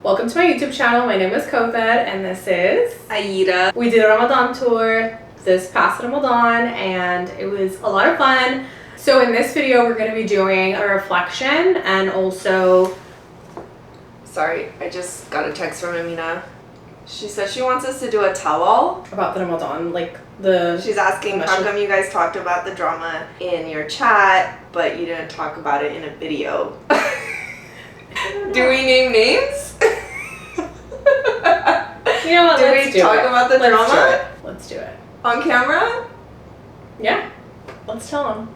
Welcome to my YouTube channel. My name is Kowther and this is Aida. We did a Ramadan tour this past Ramadan and it was a lot of fun. So in this video we're going to be doing a reflection and also... Sorry, I just got a text from Amina. She says she wants us to do a tell-all. About the Ramadan, She's asking how come you guys talked about the drama in your chat, but you didn't talk about it in a video. Do we name names? You know what, let's talk about the drama? Let's do it. On camera? Yeah, let's tell them.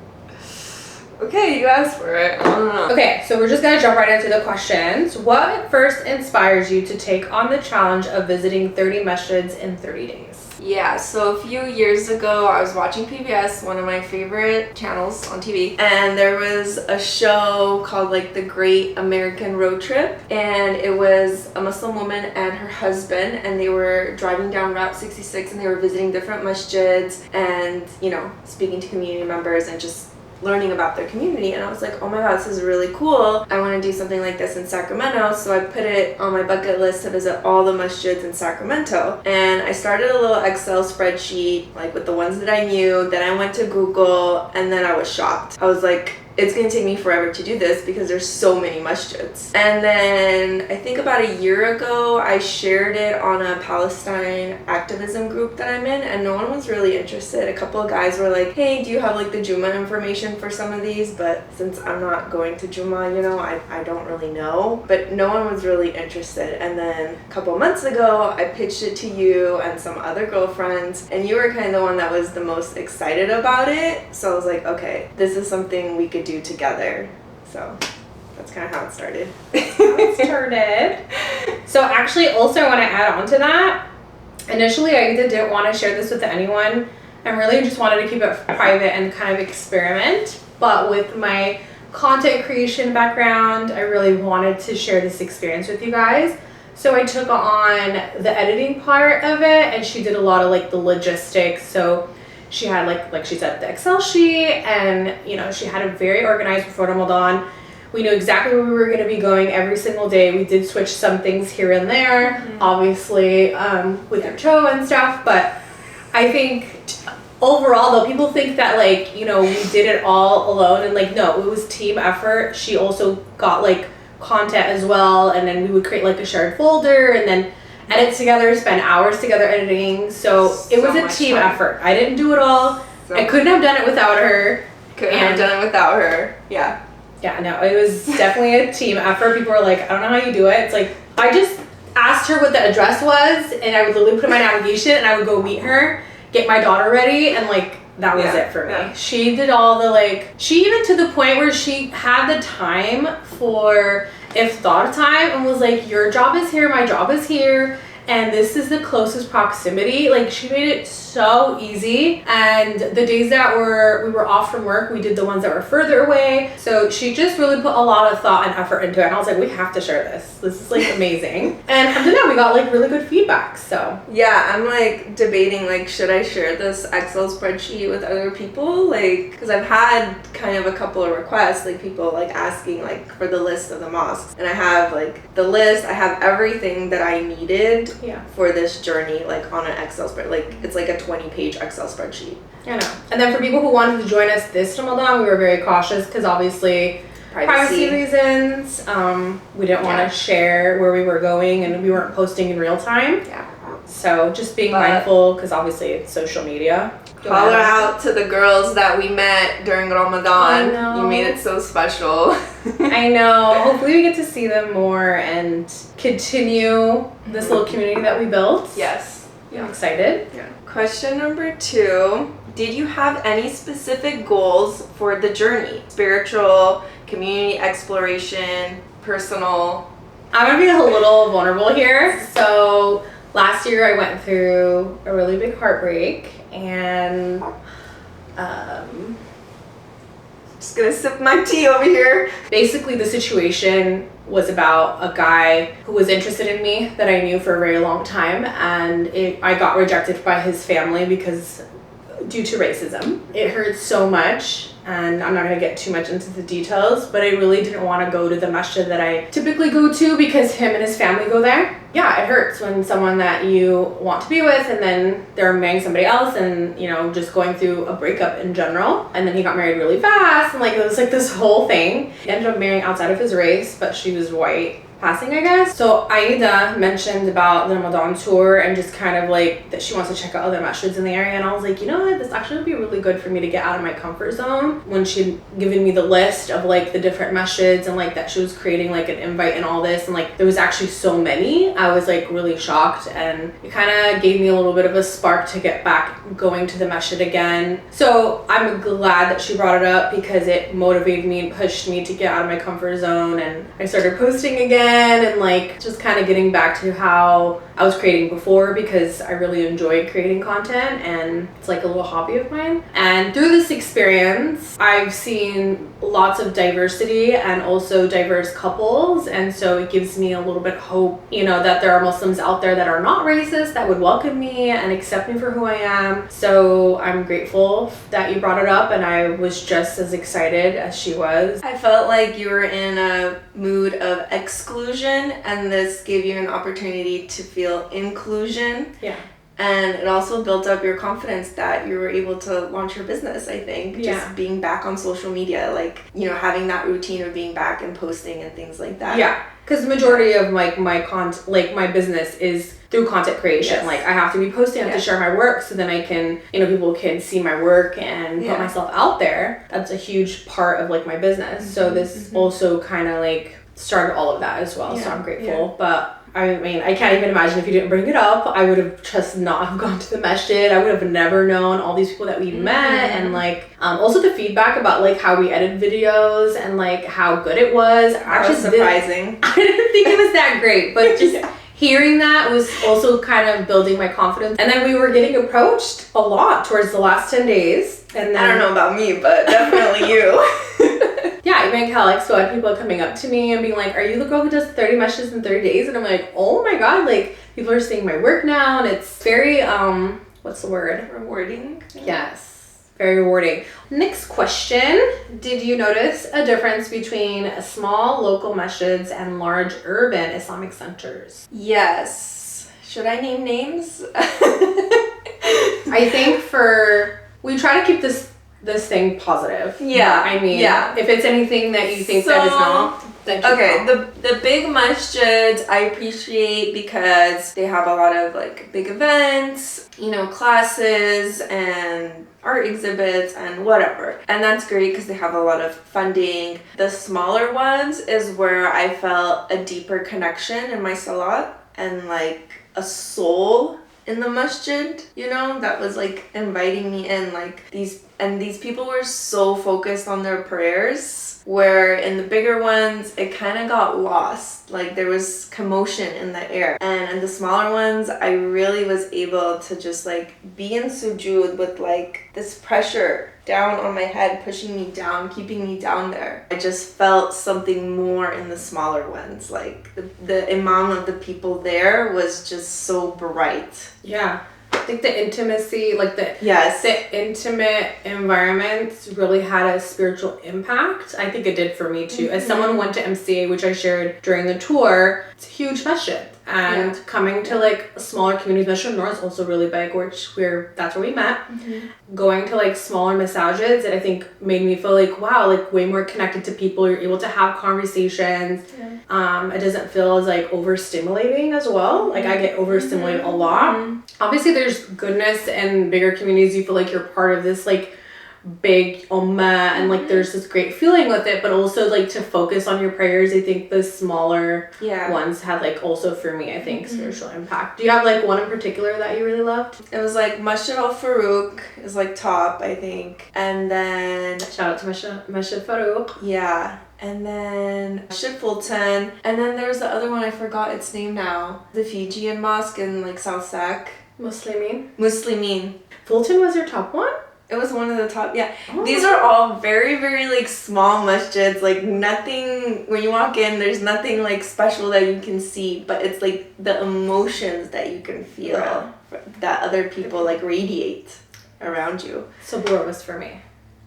Okay, you asked for it. I don't know. Okay, so we're just gonna jump right into the questions. What first inspires you to take on the challenge of visiting 30 masjids in 30 days? Yeah, so a few years ago I was watching PBS, one of my favorite channels on TV, and there was a show called The Great American Road Trip, and it was a Muslim woman and her husband, and they were driving down Route 66 and they were visiting different masjids and, speaking to community members and just learning about their community. And I was like, oh my god, this is really cool. I want to do something like this in Sacramento. So I put it on my bucket list to visit all the masjids in Sacramento. And I started a little Excel spreadsheet with the ones that I knew. Then I went to Google and then I was shocked. I was like, it's going to take me forever to do this because there's so many masjids. And then I think about a year ago I shared it on a Palestine activism group that I'm in, and no one was really interested. A couple of guys were like, hey, do you have the Juma information for some of these? But since I'm not going to Juma, I don't really know. But no one was really interested. And then a couple months ago I pitched it to you and some other girlfriends, and you were kind of the one that was the most excited about it. So I was like, okay, this is something we could do together. So that's kind of how it started. So actually also I want to add on to that. Initially I either didn't want to share this with anyone and really just wanted to keep it private and kind of experiment, but with my content creation background I really wanted to share this experience with you guys. So I took on the editing part of it, and she did a lot of the logistics. So she had like she said, the Excel sheet, and she had it very organized before Ramadan. We knew exactly where we were going to be going every single day. We did switch some things here and there, obviously with your toe and stuff, but I think overall though, people think that we did it all alone, and no, it was team effort. She also got content as well, and then we would create a shared folder and then edit together, spend hours together editing. So it was a team effort. I didn't do it all. I couldn't have done it without her. Couldn't have done it without her. Yeah. Yeah, no, it was definitely a team effort. People were like, I don't know how you do it. It's I just asked her what the address was, and I would literally put in my navigation and I would go meet her, get my daughter ready, and that was it for me. Yeah. She did all the she even to the point where she had the time for iftar time and was like, your job is here, my job is here, and this is the closest proximity. She made it so easy. And the days that we were off from work, we did the ones that were further away. So she just really put a lot of thought and effort into it, and I was like, we have to share this. This is amazing. And after that we got really good feedback. So yeah, I'm debating should I share this Excel spreadsheet with other people, because I've had kind of a couple of requests, people asking for the list of the mosques, and I have the list, I have everything that I needed for this journey on an Excel spreadsheet. It's a 20-page Excel spreadsheet. I know. And then for people who wanted to join us this Ramadan, we were very cautious because obviously privacy reasons. We didn't want to share where we were going, and we weren't posting in real time. Yeah. So just being mindful, because obviously it's social media. Holler out to the girls that we met during Ramadan. I know. You made it so special. I know. Hopefully we get to see them more and continue this little community that we built. Yes. I'm excited. Yeah. Question number 2. Did you have any specific goals for the journey? Spiritual, community exploration, personal? I'm going to be a little vulnerable here. So last year I went through a really big heartbreak, and just gonna sip my tea over here. Basically the situation was about a guy who was interested in me that I knew for a very long time, and I got rejected by his family because due to racism. It hurt so much, and I'm not going to get too much into the details, but I really didn't want to go to the masjid that I typically go to because him and his family go there. Yeah, it hurts when someone that you want to be with and then they're marrying somebody else and, you know, just going through a breakup in general. And then he got married really fast and like it was like this whole thing. He ended up marrying outside of his race, but she was white passing, I guess. So Aida mentioned about the Ramadan Tour and just kind of like that she wants to check out other masjids in the area, and I was like, you know what, this actually would be really good for me to get out of my comfort zone. When she'd given me the list of like the different masjids and like that she was creating like an invite and all this, and like there was actually so many, I was like really shocked, and it kind of gave me a little bit of a spark to get back going to the masjid again. So I'm glad that she brought it up because it motivated me and pushed me to get out of my comfort zone, and I started posting again and like just kind of getting back to how I was creating before because I really enjoyed creating content and it's like a little hobby of mine. And through this experience, I've seen lots of diversity and also diverse couples, and so it gives me a little bit of hope, you know, that there are Muslims out there that are not racist, that would welcome me and accept me for who I am. So I'm grateful that you brought it up, and I was just as excited as she was. I felt like you were in a mood of exclusion, and this gave you an opportunity to feel inclusion. Yeah. And it also built up your confidence that you were able to launch your business, I think. Yeah. Just being back on social media, like, you know, having that routine of being back and posting and things like that. Yeah. Because the majority of like my my business is through content creation. Yes. Like I have to be posting, I have to share my work so then I can, you know, people can see my work and put myself out there. That's a huge part of like my business. Mm-hmm. So this also kind of like started all of that as well. So I'm grateful. But I mean, I can't even imagine if you didn't bring it up, I would have just not have gone to the masjid. I would have never known all these people that we met, and like also the feedback about like how we edit videos and like how good it was. That was surprising. I didn't think it was that great, but just hearing that was also kind of building my confidence. And then we were getting approached a lot towards the last 10 days. And then, I don't know about me, but definitely you. Yeah, even Cal, so I had people coming up to me and being like, are you the girl who does 30 masjids in 30 days? And I'm like, oh my god, like people are seeing my work now, and it's very what's the word? Rewarding. Yes, very rewarding. Next question. Did you notice a difference between small local masjids and large urban Islamic centers? Yes. Should I name names? I think we try to keep this thing positive. Yeah. I mean, if it's anything that you think that is not, then okay, the big masjids I appreciate because they have a lot of like big events, you know, classes and art exhibits and whatever. And that's great because they have a lot of funding. The smaller ones is where I felt a deeper connection in my salat and like a soul in the masjid, you know, that was like inviting me in. Like these people were so focused on their prayers, where in the bigger ones it kind of got lost. Like there was commotion in the air, and in the smaller ones I really was able to just like be in sujood with like this pressure down on my head, pushing me down, keeping me down there. I just felt something more in the smaller ones. Like the imam of the people there was just so bright. Yeah. I think the intimacy, like the intimate environments really had a spiritual impact. I think it did for me too. As someone who went to MCA, which I shared during the tour, it's a huge masjid. And coming to like a smaller communities, Masjid Noor is also really big, that's where we met. Going to like smaller masajids, it I think made me feel like, wow, like way more connected to people. You're able to have conversations. It doesn't feel as like overstimulating as well. Like I get overstimulated a lot. Obviously there's goodness in bigger communities. You feel like you're part of this like big ummah, and like there's this great feeling with it, but also like to focus on your prayers. I think the smaller ones had like also for me, I think, spiritual impact. Do you have like one in particular that you really loved? It was like Masjid Al Farouk is like top, I think, and then shout out to Masjid Farouk. Yeah. And then Masjid Fulton, and then there's the other one, I forgot its name now, the Fijian mosque in like South Sac. Muslimin. Fulton was your top one? It was one of the top, These are all very, very like small masjids, like nothing, when you walk in, there's nothing like special that you can see, but it's like the emotions that you can feel that other people like radiate around you. So Bloor was for me.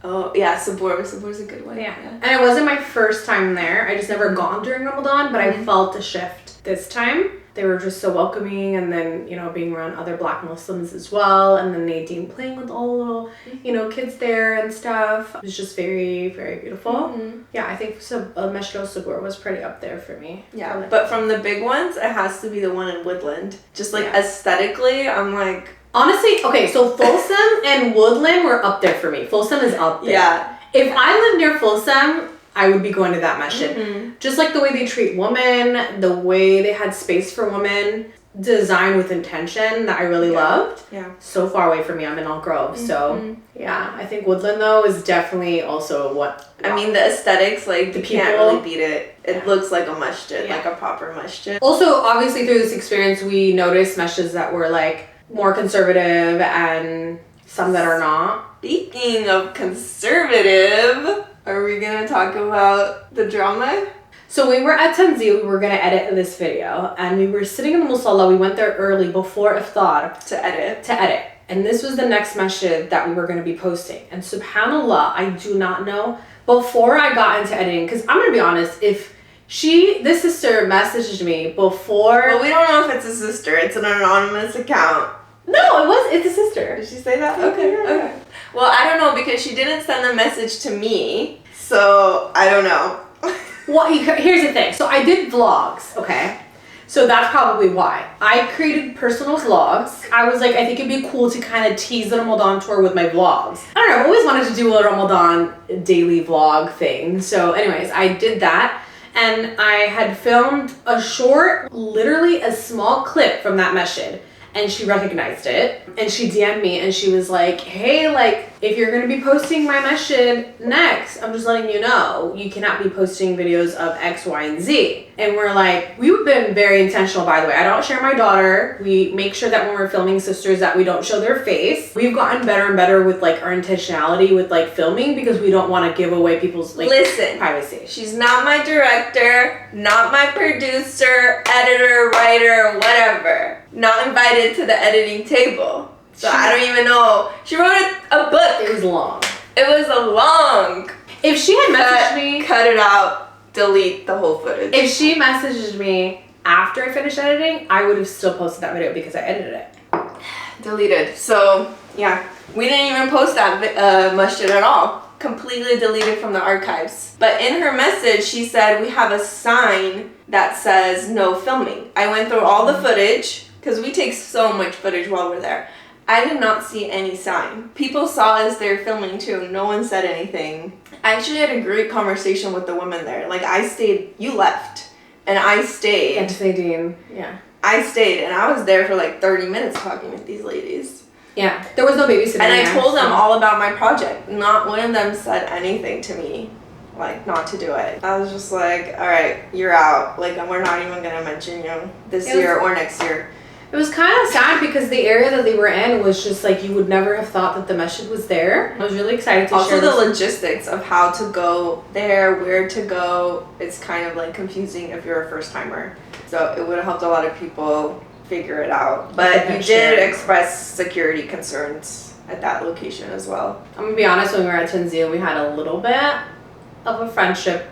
Oh, yeah, Sabur. Sabur's a good one. Yeah. And it wasn't my first time there. I just never gone during Ramadan, but I felt the shift this time. They were just so welcoming, and then, you know, being around other Black Muslims as well, and then Nadine playing with all the little, you know, kids there and stuff. It was just very, very beautiful. Yeah, I think Masjid al-Sabur was pretty up there for me. Yeah, but from the big ones, it has to be the one in Woodland. Just like aesthetically, I'm like... Honestly, okay, so Folsom and Woodland were up there for me. Folsom is up there. Yeah. If I lived near Folsom, I would be going to that masjid. Just like the way they treat women, the way they had space for women, design with intention that I really loved. Yeah. So far away from me, I'm in Elk Grove. So yeah, I think Woodland though is definitely also what... I mean, the aesthetics, like, you can't really beat it. It looks like a masjid, like a proper masjid. Also, obviously through this experience, we noticed masjids that were like more conservative and some that are not. Speaking of conservative... Are we gonna talk about the drama? So we were at Tanzil, we were gonna edit this video, and we were sitting in the musalla. We went there early before iftar to edit. And this was the next masjid that we were gonna be posting. And subhanAllah, I do not know. Before I got into editing, because I'm gonna be honest, if this sister messaged me before... Well, we don't know if it's a sister. It's an anonymous account. No, it's a sister. Did she say that? Okay. Well, I don't know because she didn't send the message to me, so I don't know. Well, here's the thing. So I did vlogs, okay? So that's probably why. I created personal vlogs. I was like, I think it'd be cool to kind of tease the Ramadan tour with my vlogs. I don't know, I've always wanted to do a Ramadan daily vlog thing. So anyways, I did that. And I had filmed a short, literally a small clip from that masjid. And she recognized it, and she DM'd me, and she was like, hey, like, if you're going to be posting my masjid next, I'm just letting you know, you cannot be posting videos of X, Y, and Z. And we're like, we've been very intentional, by the way. I don't share my daughter. We make sure that when we're filming sisters that we don't show their face. We've gotten better and better with, like, our intentionality with, like, filming because we don't want to give away people's, like, privacy. She's not my director, not my producer, editor, writer, whatever. Not invited to the editing table. So I don't even know. She wrote a book. It was long. It was a long. If she had messaged me... Cut it out. Delete the whole footage. If she messaged me after I finished editing, I would have still posted that video because I edited it. Deleted. So, yeah. We didn't even post that masjid at all. Completely deleted from the archives. But in her message, she said, we have a sign that says no filming. I went through all the footage because we take so much footage while we're there. I did not see any sign. People saw us there filming too. No one said anything. I actually had a great conversation with the women there. Like, I stayed, you left, and I stayed. And Nadine, yeah. I stayed, and I was there for like 30 minutes talking with these ladies. Yeah, there was no babysitting. And I told them all about my project. Not one of them said anything to me, like, not to do it. I was just like, all right, you're out. Like, we're not even gonna mention you this year or next year. It was kind of sad because the area that they were in was just like, you would never have thought that the masjid was there. I was really excited to share Also the logistics of how to go there, where to go, it's kind of like confusing if you're a first timer. So it would have helped a lot of people figure it out. But you did express security concerns at that location as well. I'm gonna be honest, when we were at Tanzil, we had a little bit of a friendship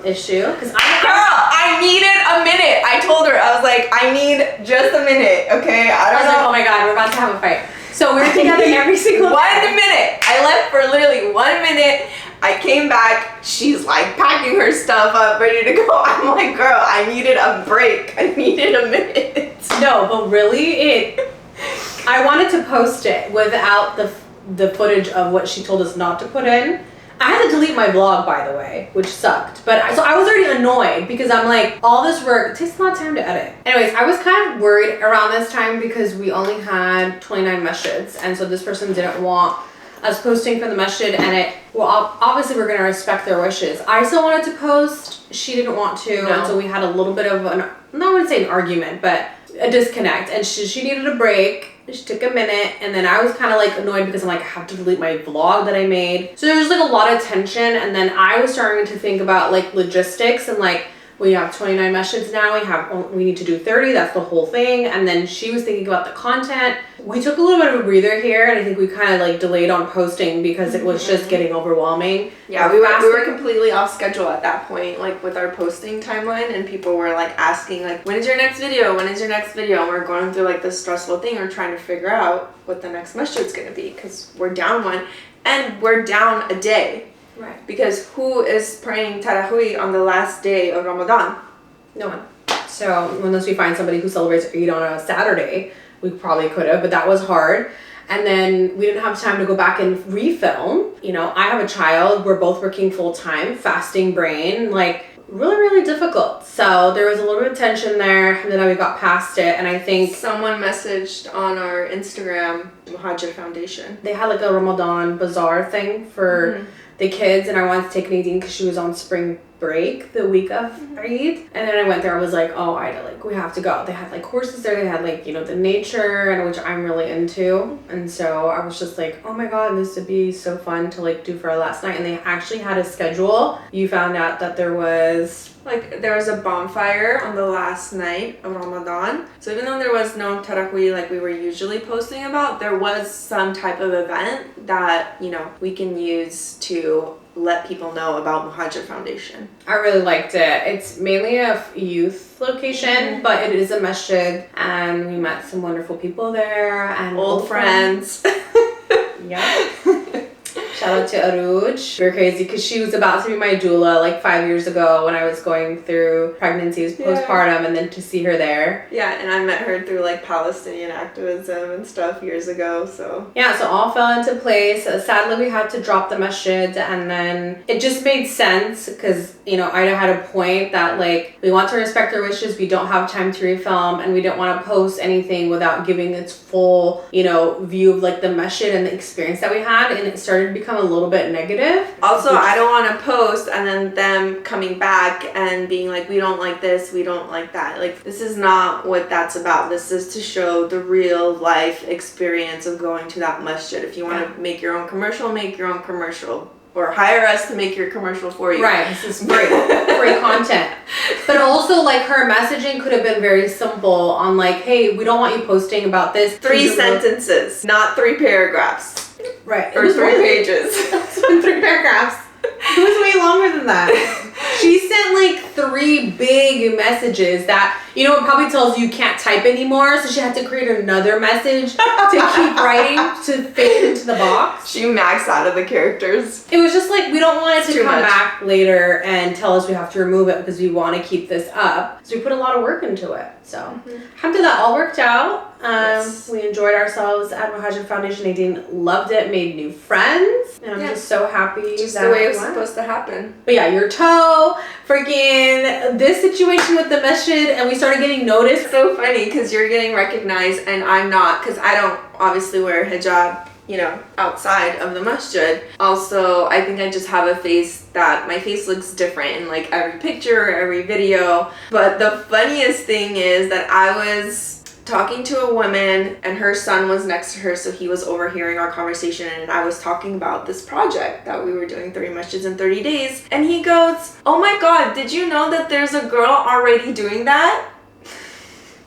issue because I needed a minute. I told her, I was like, I need just a minute, okay? I was like, oh my god, we're about to have a fight. So we were together every single 1 minute. I left for literally 1 minute. I came back. She's like packing her stuff up, ready to go. I'm like, girl, I needed a break. I needed a minute. No, but really, I wanted to post it without the footage of what she told us not to put in. I had to delete my vlog, by the way, which sucked. But so I was already annoyed because I'm like, all this work, it takes a lot of time to edit. Anyways, I was kind of worried around this time because we only had 29 masjids. And so this person didn't want us posting for the masjid, and obviously we're going to respect their wishes. I still wanted to post. She didn't want to. No. And so we had a little bit of I wouldn't say an argument, but a disconnect. And she needed a break. She took a minute, and then I was kind of like annoyed because I'm like, I have to delete my vlog that I made. So there was like a lot of tension, and then I was starting to think about like logistics and like we have 29 masjids now, we need to do 30, that's the whole thing. And then she was thinking about the content. We took a little bit of a breather here, and I think we kind of like delayed on posting because it was just getting overwhelming. Yeah, we were completely off schedule at that point, like with our posting timeline, and people were like asking like, when is your next video? When is your next video? And we're going through like this stressful thing. We're trying to figure out what the next masjid's gonna be because we're down one, and we're down a day. Right. Because who is praying Taraweeh on the last day of Ramadan? No one. So unless we find somebody who celebrates Eid on a Saturday, we probably could have, but that was hard. And then we didn't have time to go back and refilm. You know, I have a child, we're both working full time, fasting brain, like really, really difficult. So there was a little bit of tension there, and then we got past it. And I think someone messaged on our Instagram, Motherhood Foundation. They had like a Ramadan bazaar thing for the kids, and I wanted to take Nadine because she was on spring break the week of Eid. And then I went there, I was like, oh, Ida, like we have to go. They had like horses there, they had like, you know, the nature, and which I'm really into. And so I was just like, oh my god, this would be so fun to like do for our last night. And they actually had a schedule. You found out that there was a bonfire on the last night of Ramadan. So even though there was no Taraweeh like we were usually posting about, there was some type of event that, you know, we can use to let people know about Motherhood Foundation. I really liked it. It's mainly a youth location, but it is a masjid, and we met some wonderful people there and old friends. Yeah. Shout out to Aruj. We were crazy because she was about to be my doula like 5 years ago when I was going through pregnancies, postpartum, and then to see her there. Yeah, and I met her through like Palestinian activism and stuff years ago, so. Yeah, so all fell into place. Sadly, we had to drop the masjid, and then it just made sense because, you know, Ida had a point that like we want to respect her wishes, we don't have time to refilm, and we don't want to post anything without giving its full, you know, view of like the masjid and the experience that we had, and it started to become a little bit negative. Also, I don't want to post and then them coming back and being like, we don't like this, we don't like that. Like, this is not what that's about. This is to show the real life experience of going to that masjid. If you want to make your own commercial, make your own commercial. Or hire us to make your commercial for you. Right, this is free content. But also, like, her messaging could have been very simple on like, hey, we don't want you posting about this. 3 sentences, not 3 paragraphs. Right. Or 3 pages. It's been 3 paragraphs. It was way longer than that. She sent like 3 big messages that, you know, it probably tells you can't type anymore, so she had to create another message to keep writing to fit into the box. She maxed out of the characters. It was just like, we don't want it to come much. back later and tell us we have to remove it because we want to keep this up. So we put a lot of work into it. So alhamdulillah, all worked out. Yes. We enjoyed ourselves at Motherhood Foundation. Nadine loved it, made new friends, and I'm just so happy just that the way it was supposed to happen. But yeah, your toe, freaking this situation with the masjid, and we started getting noticed. It's so funny because you're getting recognized and I'm not, because I don't obviously wear hijab, you know, outside of the masjid. Also, I think I just have a face that my face looks different in like every picture, every video. But the funniest thing is that I was talking to a woman and her son was next to her, so he was overhearing our conversation, and I was talking about this project that we were doing 30 masjids in 30 days, and he goes, oh my god, did you know that there's a girl already doing that?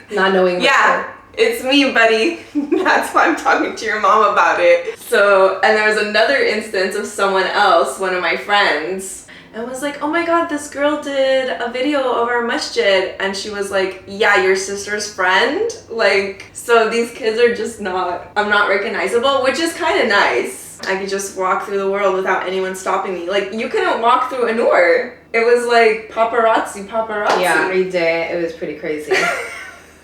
Not knowing. Yeah. It's me, buddy. That's why I'm talking to your mom about it. So, and there was another instance of someone else, one of my friends, and was like, oh my god, this girl did a video of our masjid. And she was like, yeah, your sister's friend? Like, so these kids are just I'm not recognizable, which is kind of nice. I could just walk through the world without anyone stopping me. Like, you couldn't walk through Anur. It was like paparazzi. Yeah, every day. It was pretty crazy.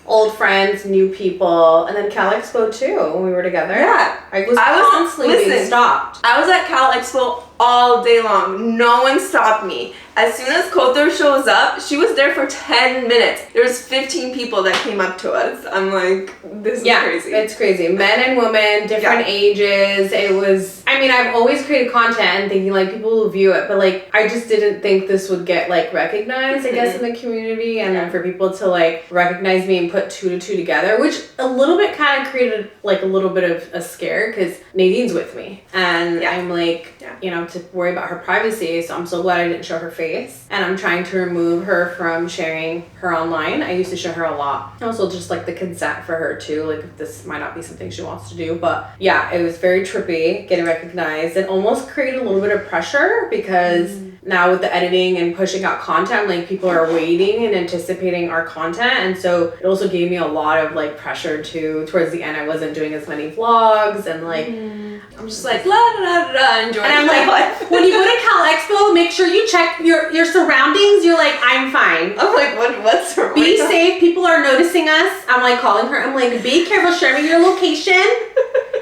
Old friends, new people, and then Cal Expo too when we were together. Yeah. I was constantly being stopped. I was at Cal Expo all day long. No one stopped me. As soon as Kowther shows up, she was there for 10 minutes. There was 15 people that came up to us. I'm like, this is crazy. It's crazy. Men and women, different ages. It was, I mean, I've always created content and thinking like people will view it, but like I just didn't think this would get like recognized, I guess, in the community, and then for people to like recognize me and put 2 to 2 together, which a little bit kind of created like a little bit of a scare because Nadine's with me and I'm like, you know, to worry about her privacy, so I'm so glad I didn't show her face space, and I'm trying to remove her from sharing her online. I used to show her a lot. Also just like the consent for her too, like if this might not be something she wants to do, but yeah, it was very trippy getting recognized. It almost created a little bit of pressure because now with the editing and pushing out content, like people are waiting and anticipating our content, and so it also gave me a lot of like pressure towards the end. I wasn't doing as many vlogs and like I'm just like la da da da enjoying. And I'm my like, life. when you go to Cal Expo, make sure you check your surroundings. You're like, I'm fine. I'm like, what's wrong? Be safe. People are noticing us. I'm like calling her. I'm like, be careful. Share me your location.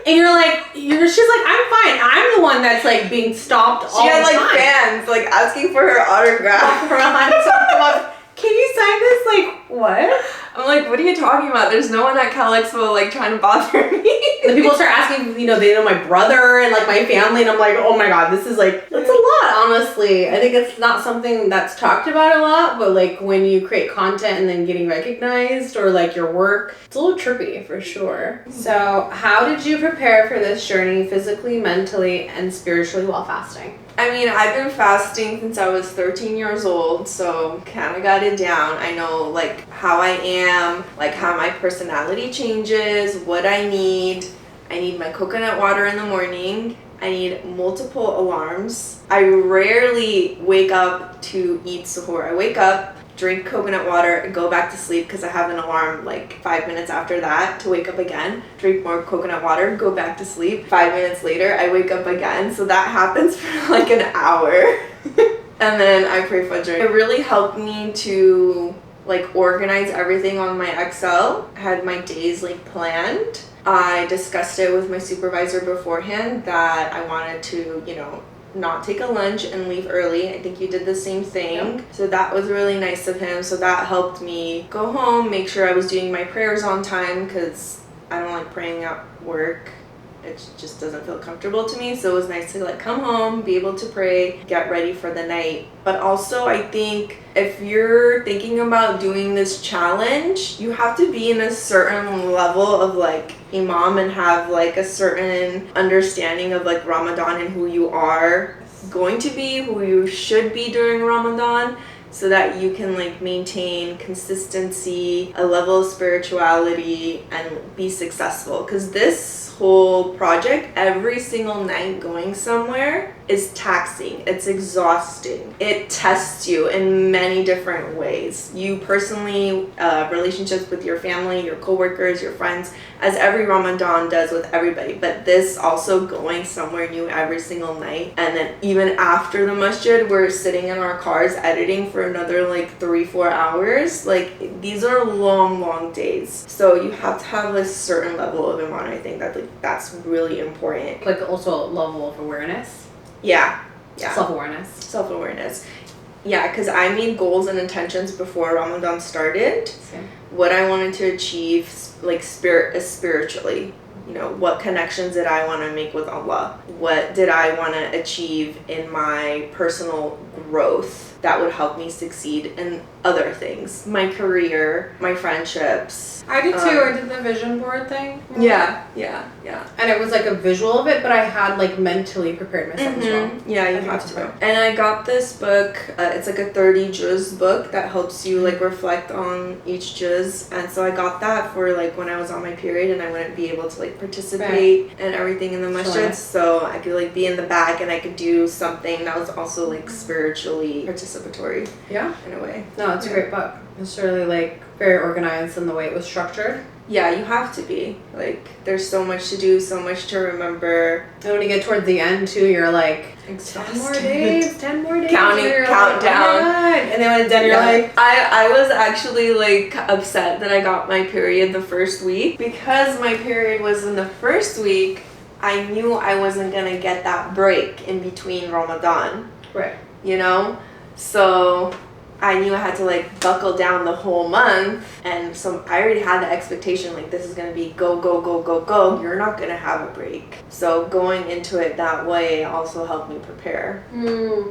And she's like, I'm fine. I'm the one that's like being stopped all the time. She had like fans like asking for her autograph. Can you sign this? Like, what? I'm like, what are you talking about? There's no one at Cal Expo like trying to bother me. And people start asking, they know my brother and like my family, and I'm like, oh my god, this is like, it's a lot, honestly. I think it's not something that's talked about a lot, but like when you create content and then getting recognized or like your work, it's a little trippy for sure. So how did you prepare for this journey physically, mentally, and spiritually while fasting? I mean, I've been fasting since I was 13 years old, so kind of got it down. I know like how I am, like how my personality changes, what I need. I need my coconut water in the morning. I need multiple alarms. I rarely wake up to eat suhoor. I wake up, drink coconut water, and go back to sleep because I have an alarm like 5 minutes after that to wake up again, drink more coconut water, go back to sleep. 5 minutes later, I wake up again. So that happens for like an hour. And then I pray Fajr. It really helped me to like organize everything on my Excel. I had my days like planned. I discussed it with my supervisor beforehand that I wanted to, not take a lunch and leave early. I think you did the same thing. Yep. So that was really nice of him. So that helped me go home, make sure I was doing my prayers on time because I don't like praying at work. It just doesn't feel comfortable to me. So it was nice to like come home, be able to pray, get ready for the night. But also I think if you're thinking about doing this challenge, you have to be in a certain level of like imam and have like a certain understanding of like Ramadan and who you are going to be, who you should be during Ramadan, so that you can like maintain consistency, a level of spirituality, and be successful. Because this whole project, every single night going somewhere, is taxing. It's exhausting. It tests you in many different ways. You personally, relationships with your family, your coworkers, your friends, as every Ramadan does with everybody. But this also going somewhere new every single night. And then even after the masjid, we're sitting in our cars editing for another like 3-4 hours. Like these are long days. So you have to have a certain level of iman. I think that like that's really important. Like also a level of awareness. Yeah. Self-awareness. Yeah, because I made goals and intentions before Ramadan started. Same. What I wanted to achieve, like spiritually. What connections did I want to make with Allah? What did I want to achieve in my personal growth that would help me succeed in other things? My career, my friendships. I did too. I did the vision board thing. Yeah. And it was like a visual of it, but I had like mentally prepared myself as well. Yeah, you have to. And I got this book. It's like a 30 juz book that helps you like reflect on each juz. And so I got that for like when I was on my period and I wouldn't be able to like participate and everything in the masjids. Sure. So I could like be in the back and I could do something that was also like spiritually participatory. Yeah. In a way. No, it's a great book. It's really like very organized in the way it was structured. Yeah, you have to be. Like, there's so much to do, so much to remember. And when you get towards the end, too, you're like, 10 more days. Countdown. Like, oh my God. And then when it's done, you're like... I was actually, like, upset that I got my period the first week. Because my period was in the first week, I knew I wasn't going to get that break in between Ramadan. Right. So... I knew I had to like buckle down the whole month, and so I already had the expectation like this is going to be go. You're not going to have a break. So going into it that way also helped me prepare.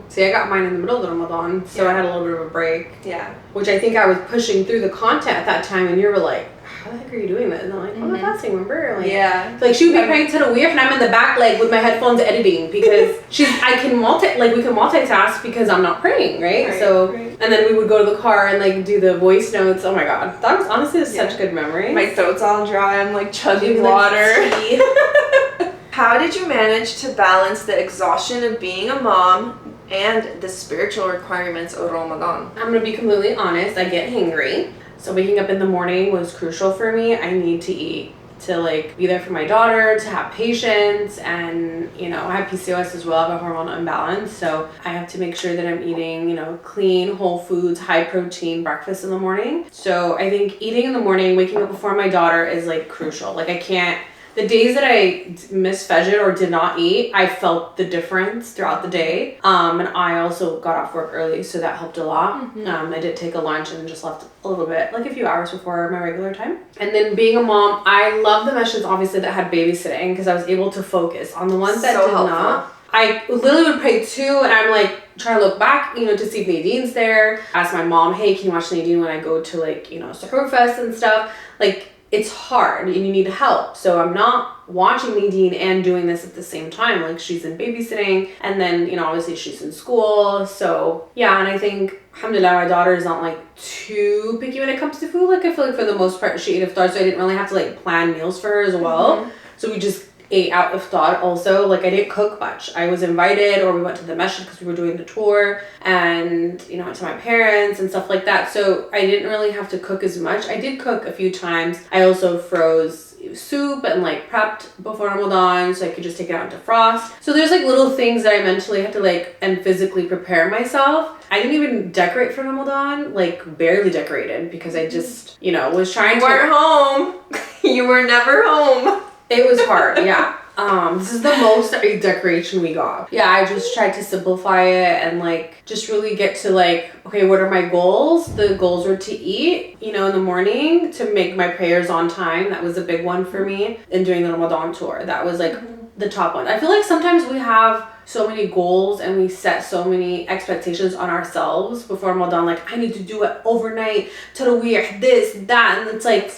See, I got mine in the middle of Ramadan, so I had a little bit of a break. Yeah. Which I think I was pushing through the content at that time, and you were like, how the heck are you doing this? And I'm like, I'm not fasting, remember? Like, yeah. Like, she would be praying to the weird, and I'm in the back, like, with my headphones editing, because we can multitask because I'm not praying, right? So, and then we would go to the car and, like, do the voice notes. Oh my God. That was honestly such good memories. My throat's all dry. I'm, like, chugging water. How did you manage to balance the exhaustion of being a mom and the spiritual requirements of Ramadan? I'm gonna be completely honest, I get hangry. So waking up in the morning was crucial for me. I need to eat to, like, be there for my daughter, to have patience, and, you know, I have PCOS as well, I have a hormonal imbalance, so I have to make sure that I'm eating, you know, clean, whole foods, high protein breakfast in the morning. So I think eating in the morning, waking up before my daughter is, like, crucial. Like, I can't, the days that I missed Fajr or did not eat, I felt the difference throughout the day. And I also got off work early, so that helped a lot. I did take a lunch and just left a little bit, like a few hours before my regular time. And then being a mom, I love the Masjids, obviously, that had babysitting, because I was able to focus. On the ones that did not, I literally would pray too, and I'm like, trying to look back, you know, to see if Nadine's there. Ask my mom, hey, can you watch Nadine when I go to, like, you know, Sahur Fest and stuff? Like, it's hard and you need help. So I'm not watching Nadine and doing this at the same time. Like, she's in babysitting, and then, you know, obviously she's in school. So yeah, and I think, alhamdulillah, my daughter is not, like, too picky when it comes to food. Like, I feel like for the most part she ate iftar, so I didn't really have to, like, plan meals for her as well. So we just ate out iftar also. Like, I didn't cook much. I was invited, or we went to the masjid because we were doing the tour, and, you know, went to my parents and stuff like that. So I didn't really have to cook as much. I did cook a few times. I also froze soup and, like, prepped before Ramadan so I could just take it out to frost. So there's, like, little things that I mentally had to, like, and physically prepare myself. I didn't even decorate for Ramadan, like, barely decorated, because I just, you know, was trying to. You weren't home. You were never home. It was hard, yeah. This is the most decoration we got. Yeah, I just tried to simplify it and, like, just really get to, like, okay, what are my goals? The goals were to eat, you know, in the morning, to make my prayers on time. That was a big one for me in doing the Ramadan tour. That was, like, the top one. I feel like sometimes we have so many goals and we set so many expectations on ourselves before Ramadan. Like, I need to do it overnight, tarawih, this, that, and it's like,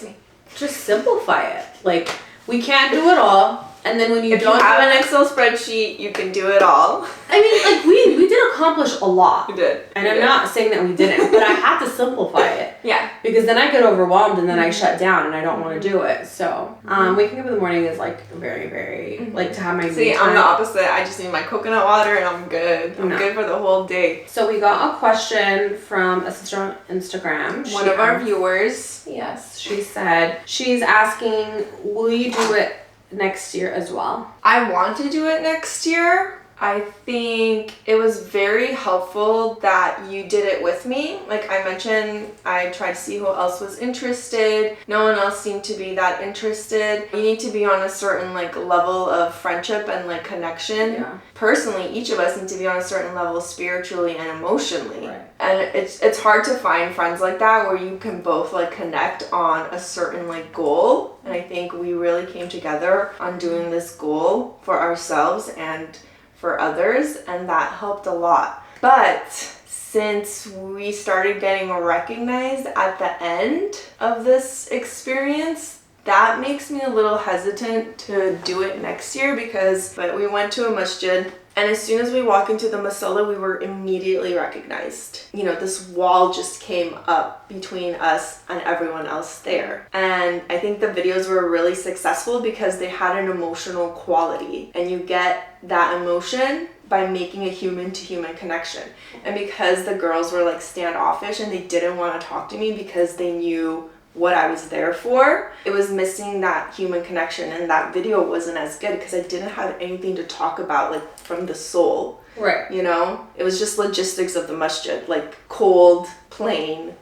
just simplify it. Like, we can't do it all. And then when you don't have an Excel spreadsheet, you can do it all. I mean, like, we did accomplish a lot. We did. And I'm not saying that we didn't, but I had to simplify it. Yeah. Because then I get overwhelmed and then I shut down and I don't want to do it. So, waking up in the morning is, like, very, very, like, to have my See, I'm the opposite. I just need my coconut water and I'm good. I'm good for the whole day. So we got a question from a sister on Instagram. One of our viewers. Yes. She said, she's asking, will you do it next year as well? I want to do it next year. I think it was very helpful that you did it with me. Like I mentioned, I tried to see who else was interested. No one else seemed to be that interested. You need to be on a certain, like, level of friendship and, like, connection. Yeah. Personally, each of us need to be on a certain level spiritually and emotionally. Right. And it's hard to find friends like that where you can both, like, connect on a certain, like, goal. And I think we really came together on doing this goal for ourselves and for others, and that helped a lot. But since we started getting recognized at the end of this experience, that makes me a little hesitant to do it next year, because we went to a masjid, and as soon as we walk into the masala, we were immediately recognized. You know, this wall just came up between us and everyone else there. And I think the videos were really successful because they had an emotional quality, and you get that emotion by making a human-to-human connection. And because the girls were, like, standoffish and they didn't want to talk to me because they knew what I was there for, it was missing that human connection, and that video wasn't as good because I didn't have anything to talk about, like, from the soul. Right. You know? It was just logistics of the masjid, like, cold, plain.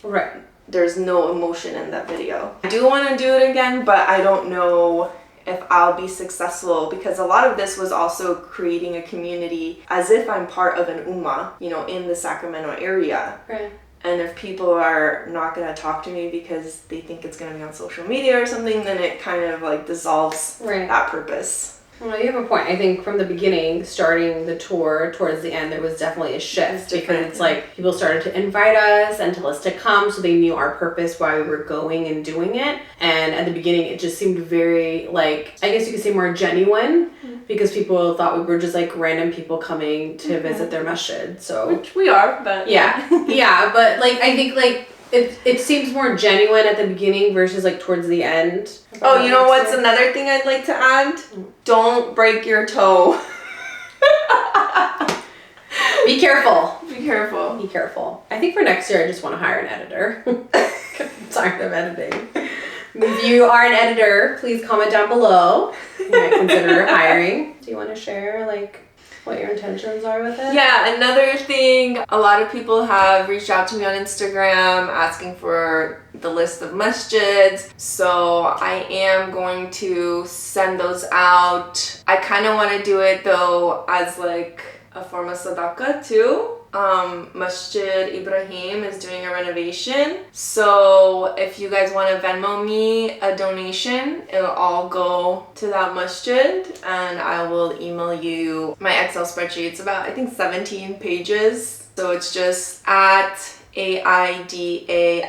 Right. There's no emotion in that video. I do want to do it again, but I don't know if I'll be successful, because a lot of this was also creating a community as if I'm part of an ummah, you know, in the Sacramento area. Right. And if people are not going to talk to me because they think it's going to be on social media or something, then it kind of, like, dissolves that purpose. Well, you have a point. I think from the beginning, starting the tour towards the end, there was definitely a shift because it's like people started to invite us and tell us to come, so they knew our purpose, why we were going and doing it. And at the beginning, it just seemed very, like, I guess you could say more genuine because people thought we were just like random people coming to visit their masjid. So which we are, but yeah, yeah. But like I think like it seems more genuine at the beginning versus like towards the end. Oh, you know what's another thing I'd like to add? Don't break your toe. Be careful. Be careful. Be careful. I think for next year I just want to hire an editor. I'm tired of editing. If you are an editor, please comment down below. You might consider hiring. Do you want to share like what your intentions are with it? Yeah, another thing, a lot of people have reached out to me on Instagram asking for the list of masjids, so I am going to send those out. I kind of want to do it though as like a form of sadaqah too. Masjid Ibrahim is doing a renovation, so if you guys want to Venmo me a donation, it'll all go to that masjid and I will email you my Excel spreadsheet. It's about I think 17 pages, so it's just at AIDALIZE_ME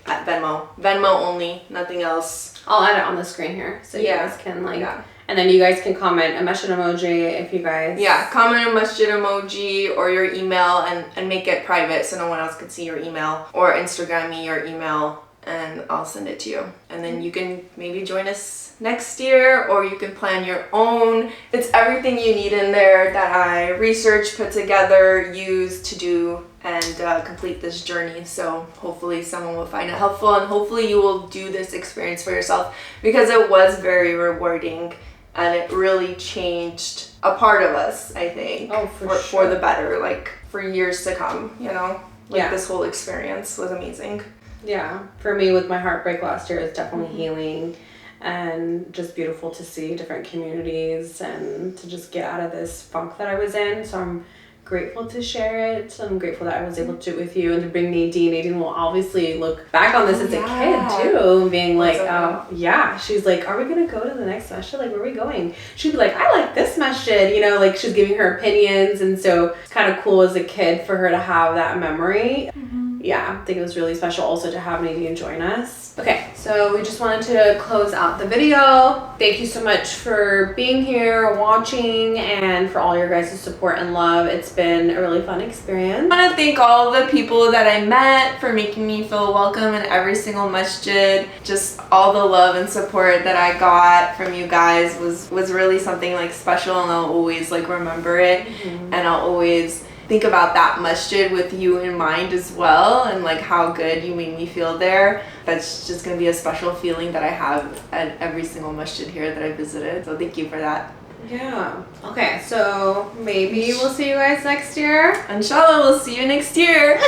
at Venmo. Venmo only, nothing else. I'll add it on the screen here so you guys can like and then you guys can comment a masjid emoji if you guys... Yeah, comment a masjid emoji or your email and make it private so no one else can see your email. Or Instagram me your email and I'll send it to you. And then you can maybe join us next year or you can plan your own. It's everything you need in there that I researched, put together, used to do and complete this journey. So hopefully someone will find it helpful and hopefully you will do this experience for yourself because it was very rewarding. And it really changed a part of us, I think. Oh, for the better, like for years to come, you know? Like this whole experience was amazing. Yeah. For me with my heartbreak last year, it's definitely healing and just beautiful to see different communities and to just get out of this funk that I was in. So I'm grateful to share it. I'm grateful that I was able to do it with you and to bring Nadine. Nadine will obviously look back on this as a kid too, being like, oh yeah, she's like, are we gonna go to the next masjid? Like, where are we going? She'd be like, I like this masjid, you know, like she's giving her opinions, and so it's kind of cool as a kid for her to have that memory. Yeah, I think it was really special also to have Nadine join us. Okay, so we just wanted to close out the video. Thank you so much for being here, watching, and for all your guys' support and love. It's been a really fun experience. I want to thank all the people that I met for making me feel welcome in every single masjid. Just all the love and support that I got from you guys was really something like special, and I'll always like remember it, and I'll always think about that masjid with you in mind as well, and like how good you made me feel there. That's just gonna be a special feeling that I have at every single masjid here that I visited, so thank you for that. Yeah. Okay, so maybe we'll see you guys next year. Inshallah, we'll see you next year.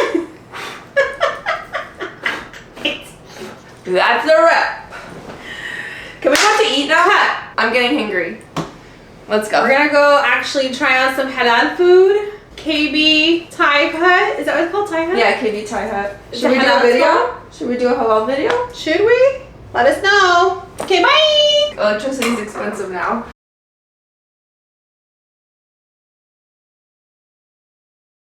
That's a wrap. Can we go to eat now? I'm getting hungry. Let's go. We're gonna go actually try out some halal food. KB Thai Hut. Is that what it's called? Thai Hut? Yeah, KB Thai Hut. Should we do a halal video? spot? Should we do a halal video? Should we? Let us know. Okay, bye! Electricity is expensive now.